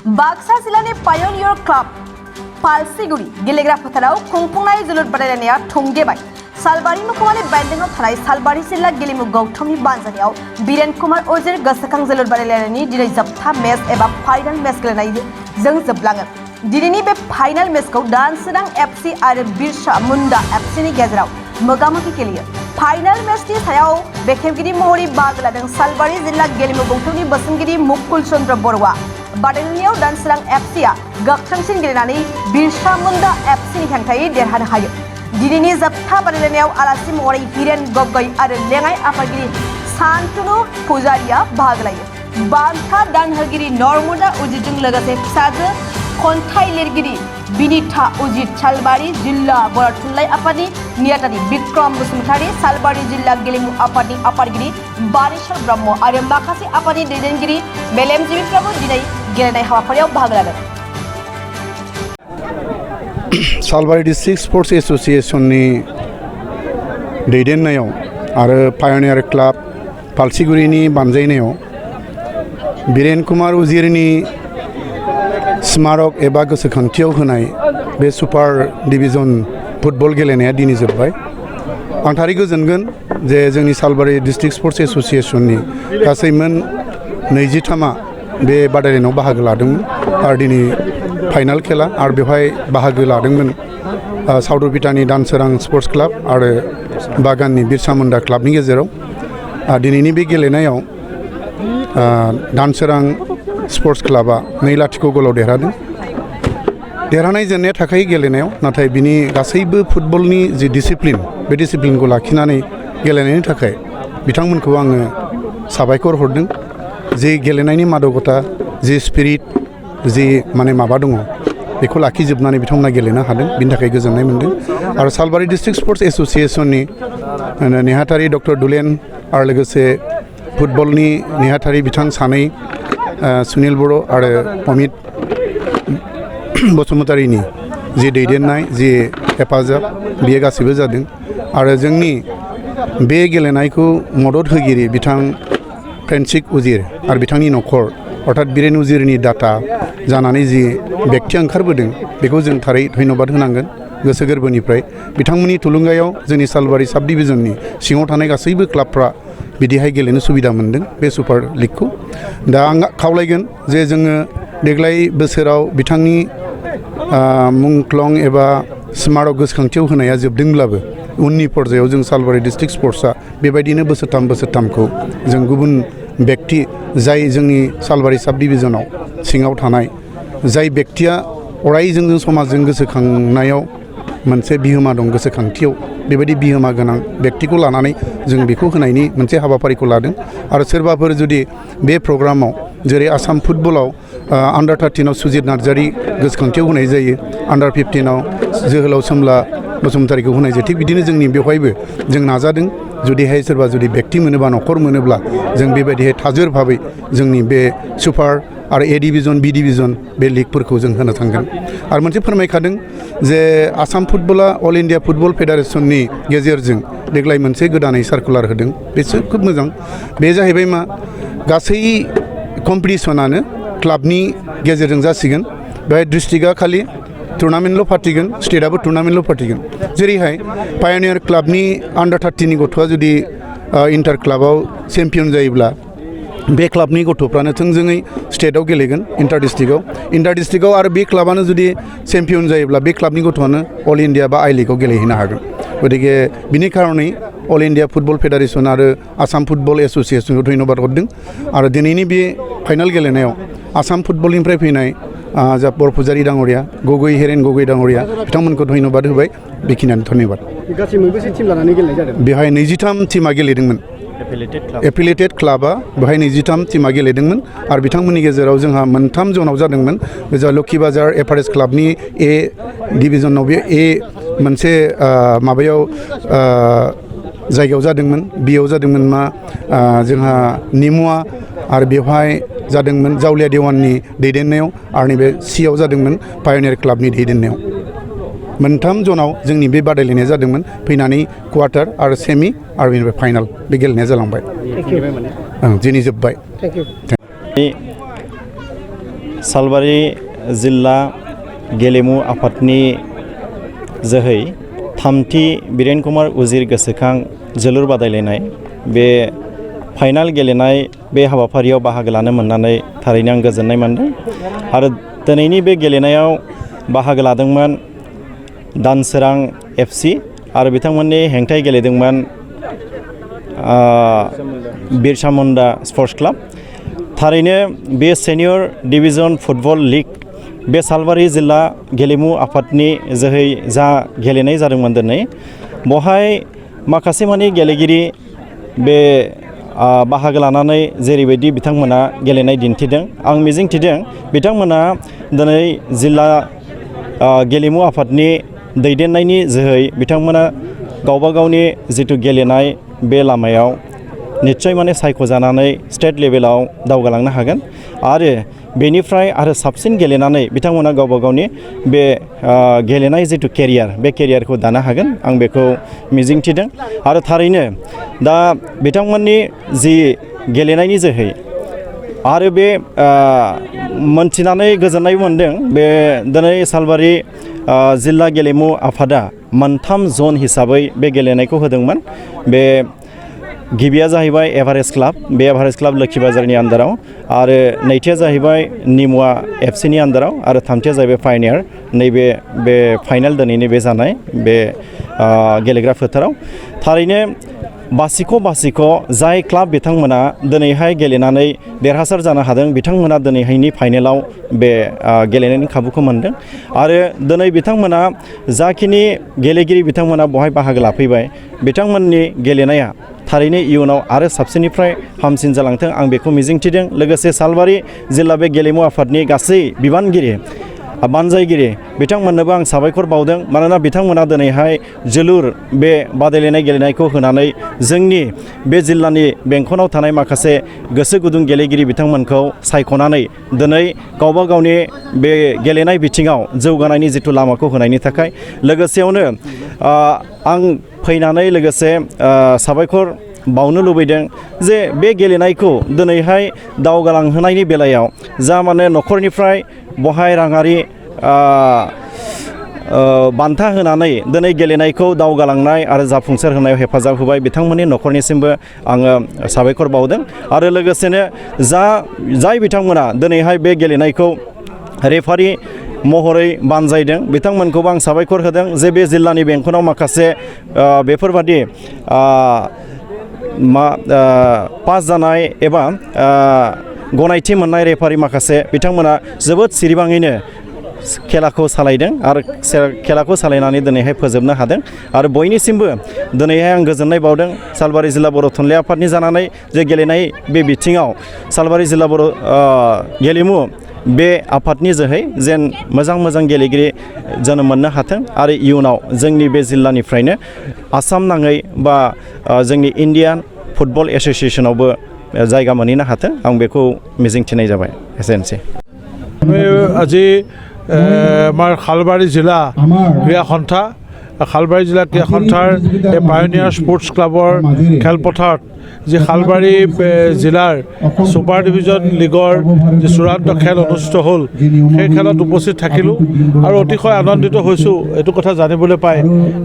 बाक्सा जिल्लानि Pioneer club पालसिगुरि गेलेग्रा फोथाराव खुंफुंनाय जोलुर बादायलायनाया थुंगेबाय। सालबारि मोखामानि बेन्दोंआव थानाय सालबारि जिल्ला गेलेमु गौथुमनि बानजायनायाव बीरेन कुमार उजिर गोसोखां जोलुर बादायलायनायनि दिनै जोबथा मेच एबा फाइनाल मेच गेलेनायजों जोबलाङो। दिनैनि बे फाइनाल मेचखौ दानसोरां एफसि आरो बिरसा मुन्डा एफसिनि गेजेराव मोगामोगि गेलेयो। फाइनाल मेचनि सायाव बेखेवगिरि महरै बाहागो लादों सालबारि जिल्ला गेलेमु गौथुमनि बोसोनगिरि मुकुल चन्द्र बरुवा। बादायलायनायाव दानसोरां एफसिआ गोख्रोंसिन गेलेनानै बिरसा मुन्डा एफसिनि हेंथायै देरहानो हायो। दिनैनि जोबथा बादायलायनायाव आलासि महरै हिरेन गगৈ आरो लेङाइ आफादगिरि सान्तनु पुजारीआ बाहागो लायो। बान्था दानहोगिरि नर्मदा उजिरजों लोगोसे फिसाजो खन्थाइ लिरगिरि बिनिता उजिर, सालबारि जिल्ला बर' थुनलाइ आफादनि नेहाथारि बिक्रम बसुमतारी, सालबारि जिल्ला गेलेमु आफादनि आफादगिरि बानेश्वर ब्रह्म आरो माखासे आफादनि दैदेनगिरि मेलेमजिबिफ्राबो दिनै गेलेनाय हाबाफारियाव बाहागो लादों। सालबारि डिस्ट्रिक्ट स्पर्ट्स एसोसिएशननि दैदेननायाव आरो पायनियर क्लाब पालसिगुरिनि बानजायनायाव बीरेन कुमार उजिरनि स्मारक एबा गोसोखांथियाव होनाय बे सुपार डिभिजन फुटबल गेलेनाया दिनै जोबबाय। आं थारै गोजोनगोन जे जोंनि सालबारि डिस्ट्रिक्ट स्पर्ट्स एसोसिएशननि गासैमोन 23 बे बादायलायनायाव बाहागो लादोंमोन आरो दिनै फाइनाल खेला आरो बेवहाय बाहागो लादोंमोन साउथ उरपेटानि दानसोरां स्पर्ट्स क्लाब आरो बागाननि बिरसा मुन्डा क्लाबनि गेजेराव। दिनैनि बे गेलेनायाव दानसोरां स्पर्ट्स क्लाबा 2-0 गलाव देरहादों। देरहानाय जेननाया थाखायो गेलेनायाव, नाथाय बिनि गासैबो फुटबलनि जि डिसिप्लिन बे डिसिप्लिनखौ लाखिनानै गेलेनायनि थाखाय बिथांमोनखौ आङो साबायखर हरदों। जि गेलेनायनि मादकता, जि स्पिरिट, जि माबा दङ बेखौ लाखिजोबनानै बिथांमोना गेलेनो हादों, बिनि थाखाय गोजोननाय मोन्दों। आरो सालबारि डिस्ट्रिक्ट स्पर्ट्स एसोसिएशननि नेहाथारि डक्टर दुलेन आरो लोगोसे फुटबलनि नेहाथारि बिथां सानै सुनिल बर' आरो अमित बसुमतारीनि जि दैदेननाय, जि हेफाजाब, बियो गासैबो जादों। आरो जोंनि बे गेलेनायखौ मदद होगिरि बिथां फ्रेन्सिक उजिर आरो बिथांनि न'खर अर्थात बीरेन उजिरनि डाटा जानानै जि बेक्ति ओंखारबोदों बेखौ जों थारै धन्यबाद होनांगोन गोसो गोरबोनिफ्राय। बिथांमोननि थुलुंगायाव जोंनि सालबारि साब डिभिजननि सिङाव थानाय गासैबो क्लाबफ्रा बिदिहाय गेलेनो सुबिदा मोन्दों बे सुपार लिगखौ। दा आं खावलायगोन जे जोङो देग्लाय बोसोराव बिथांनि मुंख्लं एबा स्मारक गोसोखांथियाव होनाया जोबदोंब्लाबो उननि पर्यायाव जों सालबारि डिस्ट्रिक्ट स्पर्ट्सआ बेबायदिनो बोसोरथामखौ जों गुबुन बेक्ति जाय जोंनि सालबारि साब डिभिजनाव सिङाव थानाय जाय बेक्तिया अराय जोंजों समाजजों गोसोखांनायाव मोनसे बिहोमा दं, गोसोखांथियाव बेबायदि बिहोमा गोनां बेक्तिखौ लानानै जों बेखौ होनायनि मोनसे हाबाफारिखौ लादों। आरो सोरबाफोर जुदि बे प्रग्रामाव जेरै आसाम फुटबलाव आन्डार 13 सुजित नार्जारी गोसोखांथियाव होनाय जायो, आन्डार 15 जोहोलाव सोमला बसुमतारीखौ होनाय जायो, थिग बिदिनो जोंनि बेवहायबो जों नाजादों जुदिहाय सोरबा जुदि बेक्ति मोनोबा, न'खर मोनोब्ला जों बेबायदिहाय थाजोर भाबै जोंनि बे सुपार आरो ए डिभिजन, बि डिभिजन बे लिगफोरखौ जों होनो थांगोन। आरो मोनसे फोरमायखादों जे आसाम फुटबला अल इन्डिया फुटबल फेडारेसननि गेजेरजों देग्लाय मोनसे गोदानै सार्कुलार होदों, बेसो खोब मोजां। बे जाहैबाय मा, गासै कम्पिटिसनानो क्लाबनि गेजेरजों जासिगोन। बेहाय डिस्ट्रिक्टआ खालि टुर्नामेन्टल' फाथिगोन, स्टेटआबो टुर्नामेन्टल' फाथिगोन। जेरैहाय पायनियर क्लाबनि आन्डार 30नि गथ'आ जुदि इन्टार क्लाबाव चेम्पियन जायोब्ला बे क्लाबनि गथ'फ्रानो थोंजोङै स्टेटआव गेलेगोन, इन्टार डिस्ट्रिक्टआव आरो बे क्लाबानो जुदि चेम्पियन जायोब्ला बे क्लाबनि गथ'आनो अल इन्डिया बा आइ लिगआव गेलेहैनो हागोन। गतिके बिनि कारनै अल इन्डिया फुटबल फेडारेसन आरो आसाम फुटबल एसोसिएशनखौ धन्यबाद हरदों। आरो दिनैनि बे फाइनाल गेलेनायाव आसाम फुटबलनिफ्राय फैनाय जा बरपुजारी डाङरिया, हिरेन गगৈ डाङरिया, बिथांमोनखौ धन्यबाद होबाय। बेखिनियानो धन्यबाद। गासै मोनबेसे टिम लानानै गेलेनाय जादों? बेहाय 23 टिमा गेलेदोंमोन। एफिलिएटेड क्लाबा बेहाय 23 टिमा गेलेदोंमोन आरो बिथांमोननि गेजेराव जोंहा 3 जनाव जादोंमोन। बे जा लोखि बाजार एफआरएस क्लाबनि ए डिभिजनाव बे ए मोनसे माबायाव जायगायाव जादोंमोन, बियाव जादोंमोन मा जोंहा निमुवा आरो बेवहाय जादोंमोन जावलिया देवाननि दैदेननायाव आरो नैबे सियाव जादोंमोन पायनियर क्लाबनि दैदेननायाव। 3 जनाव जोंनि बे बादायलायनाया जादोंमोन। फैनानै क्वार्टार आरो सेमि आरो बेनिफ्राय फाइनाल बे गेलेनाया जालांबाय। दिनै जोब्बाय। सालबारि जिल्ला गेलेमु आफादनि जोहै थामथि बिरेन कुमार उजिर गोसोखां जोलुर बादायलायनाय बे फाइनाल गेलेनाय बे हाबाफारियाव बाहागो लानो मोननानै थारैनो आं गोजोननाय मोनदों आरो दिनैनि बे गेलेनायाव बाहागो लादोंमोन दानसोरां FC आरो बिथांमोननि हेंथायै गेलेदोंमोन बिरसा मुंडा स्पर्ट्स क्लाब थारैनो बे सेनियर डिभिजन फुटबल लीग बे सालबारि जिल्ला गेलेमु आफादनि जोहै जा गेलेनाय जादोंमोन दिनै बहाय माखासे मानि गेलेगिरि बे बाहागो लानानै जेरैबायदि बिथांमोना गेलेनाय दिन्थिदों आं मिजिंथिदों बिथांमोना दिनै जिल्ला गेलेमु आफादनि दैदेननायनि जोहै बिथांमोना गावबा गावनि जिथु गेलेनाय बे लामायाव निस्सय माने सायख'जानानै स्टेट लेभेलाव दावगालांनो हागोन आरो बेनिफ्राय आरो साबसिन गेलेनानै बिथांमोना गावबा गावनि बे गेलेनाय जिथु केरियार बे केरियारखौ दानो हागोन आं बेखौ मिजिंथिदों आरो थारैनो दा बिथांमोननि जि गेलेनायनि जोहै आरो बे मोनथिनानै गोजोननाय मोनदों बे दिनै सालबारि जिल्ला गेलेमु आफादा मोनथाम जन हिसाबै बे गेलेनायखौ होदोंमोन बे गिबिया जाहैबाय एभारेस्ट क्लाब बे एभारेस्ट क्लाब लोखि बाजारनि आन्दाराव आरो नैथिया जाहैबाय निमुवा FCनि आन्दाराव आरो थामथिया जाहैबाय पायनियार नैबे बे फाइनाल दिनैनि बे जानाय बे गेलेग्रा फोथाराव थारैनो बासिख' जाय क्लाब बिथांमोना दिनैहाय गेलेनानै देरहासार जानो हादों बिथांमोना दिनैहायनि फाइनेलाव बे गेलेनायनि खाबुखौ मोनदों आरो दिनै बिथांमोना जाखिनि गेलेगिरि बिथांमोना बहाय बाहागो लाफैबाय बिथांमोननि गेलेनाया थारैनो इयुनाव आरो साबसिननिफ्राय हामसिन जालांथों आं बेखौ मिजिंथिदों लोगोसे सालबारि जिल्ला बे गेलेमु आफादनि गासै बिबानगिरि बानजायगिरि बिथांमोननोबो आं साबायखर बावदों मानोना बिथांमोना दिनैहाय जोलुर बे बादायलायनाय गेलेनायखौ होनानै जोंनि बे जिल्लानि बेंखनाव थानाय माखासे गोसो गुदुं गेलेगिरि बिथांमोनखौ सायख'नानै दिनै गावबा गावनि बे गेलेनाय बिथिङाव जौगानायनि जिथु लामाखौ होनायनि थाखाय लोगोसेयावनो आं फैनानै लोगोसे साबायखर बावनो लुबैदों जे बे गेलेनायखौ दिनैहाय दावगालांहोनायनि बेलायाव जा माने न'खरनिफ्राय बहाय राङारि बान्था होनानै दिनै गेलेनायखौ दावगालांनाय आरो जाफुंसार होनायाव हेफाजाब होबाय बिथांमोननि न'खरनिसिमबो आङो साबायखर बावदों आरो लोगोसेनो जाय बिथांमोना दिनैहाय बे गेलेनायखौ रेफारि महरै बानजायदों बिथांमोनखौबो आं साबायखर होदों जे बे जिल्लानि बेंखनाव माखासे बेफोरबादि पास जानाय एबा गनायथि मोननाय रेफारि माखासे बिथांमोना जोबोद सिरिबाङैनो खेलाखौ सालायदों आरो खेलाखौ सालायनानै दिनैहाय फोजोबनो हादों आरो बयनिसिमबो दिनैहाय आं गोजोननाय बावदों सालबारि जिल्ला बर' थुनलाइ आफादनि जानानै जे गेलेनाय बे बिथिङाव सालबारि जिल्ला बर' गेलेमु बे आफादनि जोहै जेन मोजां गेलेगिरि जोनोम मोननो हाथों आरो इयुनाव जोंनि बे जिल्लानिफ्रायनो आसाम नाङै बा जोंनि इन्डियान फुटबल एस'सिएशनावबो जायगा मोनहैनो हाथों आं बेखौ मिजिंथिनाय जाबाय एसेनोसै আজি আমাৰ খালবাৰী জিলা ক্ৰীড়া সন্থা খালবাৰী জিলা ক্ৰীড়া সন্থাৰ এই পায়োনিয়াৰ স্পৰ্টছ ক্লাবৰ খেলপথাৰত যি খালবাৰী জিলাৰ ছুপাৰ ডিভিজন লীগৰ যি চূড়ান্ত খেল অনুষ্ঠিত হ'ল সেই খেলত উপস্থিত থাকিলোঁ আৰু অতিশয় আনন্দিত হৈছোঁ এইটো কথা জানিবলৈ পাই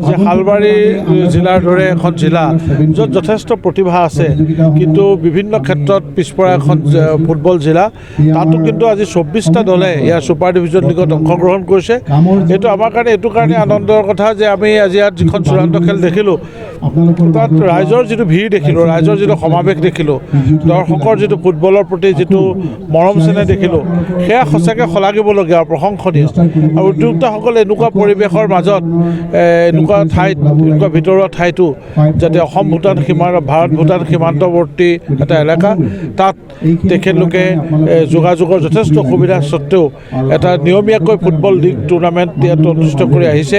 যে খালবাৰী জিলাৰ দৰে এখন জিলা য'ত যথেষ্ট প্ৰতিভা আছে কিন্তু বিভিন্ন ক্ষেত্ৰত পিছপৰা এখন ফুটবল জিলা তাতো কিন্তু আজি 24টা দলে ইয়াৰ ছুপাৰ ডিভিজন লীগত অংশগ্ৰহণ কৰিছে এইটো আমাৰ কাৰণে এইটো কাৰণে আনন্দৰ কথা যে আমি আজি ইয়াত যিখন চূড়ান্ত খেল দেখিলোঁ তাত ৰাইজৰ যিটো ভিৰ দেখিলোঁ ৰাইজৰ যিটো সমাৱেশ দেখিলোঁ দৰ্শকৰ যিটো ফুটবলৰ প্ৰতি যিটো মৰম চেনেহ দেখিলোঁ সেয়া সঁচাকৈ শলাগিবলগীয়া আৰু প্ৰশংসনীয় আৰু উদ্যোক্তাসকলে এনেকুৱা পৰিৱেশৰ মাজত এনেকুৱা ঠাইত এনেকুৱা ভিতৰুৱা ঠাইতো যাতে অসম ভূটান ভাৰত ভূটান সীমান্তৱৰ্তী এটা এলেকা তাত তেখেতলোকে যোগাযোগৰ যথেষ্ট অসুবিধা স্বত্তেও এটা নিয়মীয়াকৈ ফুটবল লীগ টুৰ্ণামেণ্ট ইয়াত অনুষ্ঠিত কৰি আহিছে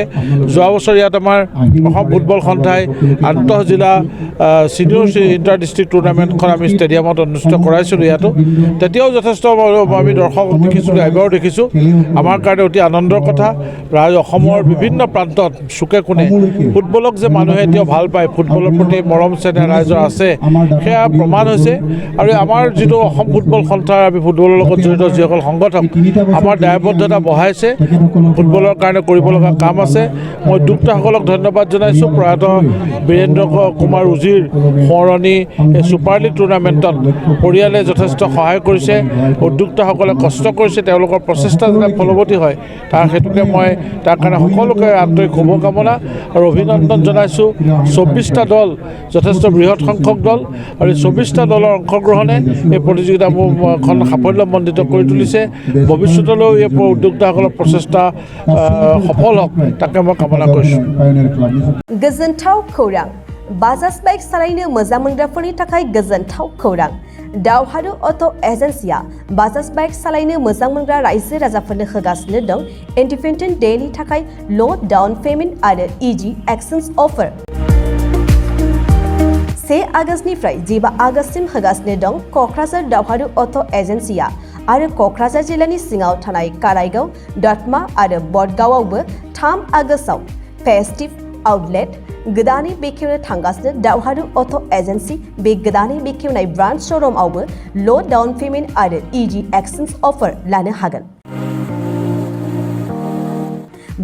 যোৱা বছৰ ইয়াত আমাৰ অসম ফুটবল সন্থাই আন্তঃজিলা ছিনিয়ৰ ইণ্টাৰ ডিষ্ট্ৰিক্ট টুৰ্ণামেণ্টখন আমি ষ্টেডিয়ামত অনুষ্ঠিত কৰাইছিলোঁ ইয়াতো তেতিয়াও যথেষ্ট আমি দৰ্শক দেখিছোঁ এবাৰো দেখিছোঁ আমাৰ কাৰণে অতি আনন্দৰ কথা অসমৰ বিভিন্ন প্ৰান্তত চুকে কোণে ফুটবলক যে মানুহে এতিয়াও ভাল পায় ফুটবলৰ প্ৰতি মৰম চেনেহ ৰাইজৰ আছে সেয়া প্ৰমাণ হৈছে আৰু আমাৰ যিটো অসম ফুটবল সন্থাৰ আমি ফুটবলৰ লগত জড়িত যিসকল সংগঠক আমাৰ দায়বদ্ধতা বঢ়াইছে ফুটবলৰ কাৰণে কৰিব লগা কাম আছে মই উদ্যোক্তাসকলক ধন্যবাদ জনাইছোঁ প্ৰয়াত বীৰেন্দ্ৰ কুমাৰ উজিৰ সোঁৱৰণি এই ছুপাৰ লীগ টুৰ্ণামেণ্টত পৰিয়ালে যথেষ্ট সহায় কৰিছে উদ্যোক্তাসকলে কষ্ট কৰিছে তেওঁলোকৰ প্ৰচেষ্টা যাতে ফলৱতী হয় তাৰ হেতুকে মই তাৰ কাৰণে সকলোকে আন্তৰিক শুভকামনা আৰু অভিনন্দন জনাইছোঁ 24টা দল যথেষ্ট বৃহৎ সংখ্যক দল আৰু 24টা দলৰ অংশগ্ৰহণে এই প্ৰতিযোগিতাখন সাফল্যমণ্ডিত কৰি তুলিছে ভৱিষ্যতলৈও এই উদ্যোক্তাসকলৰ প্ৰচেষ্টা সফল হওক তাকে মই কামনা কৰিছোঁ गोजोनथाव खौरां बाजाज बाइक सालायनो मोजां मोनग्राफोरनि थाखाय गोजोनथाव खौरां दावहारु अट' एजेन्सिया बाजाज बाइक सालायनो मोजां मोनग्रा रायजो राजाफोरनो होगासिनो दं इन्डिपेन्डेन्ट डेनि थाखाय ल' डाउन पेमेन्ट आरो इजि एक्सचेन्ज अफार 1 आगष्टनिफ्राय 15 आगष्टसिम होगासिनो दं क'क्राझार दावहारु अट' एजेन्सिया आरो क'क्राझार जिल्लानि सिङाव थानाय काराइगाव दतमा आरो बडगावआवबो 3 आगष्टआव फेस्टिभ आउटलेट गोदानै बेखेवनो थांगासिनो दावहारु अट' एजेन्सि बे गोदानै बेखेवनाय ब्रान्च श'रुमआवबो ल' डाउन पेमेन्ट आरो इजि एक्सचेन्ज अफार लानो हागोन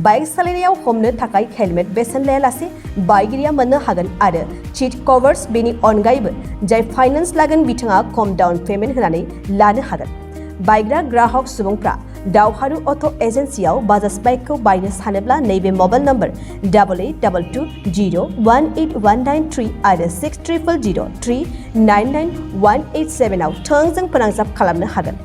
बाइक सालायनायाव हमनो थाखाय हेलमेट बेसेन लायालासे बाइगिरिया मोननो हागोन आरो सीट कभार्स बेनि अनगायैबो जाय फाइनेन्स लागोन बिथाङा खम डाउन पेमेन्ट होनानै लानो हागोन बायग्रा ग्राहक सुबुंफ्रा दावहारु अट' एजेन्सियाव बाजाज बाइकखौ बायनो सानोब्ला नैबे मबाइल नम्बर 8822018193 आरो 6000399187 आव थोंजों फोनांजाब खालामनो हागोन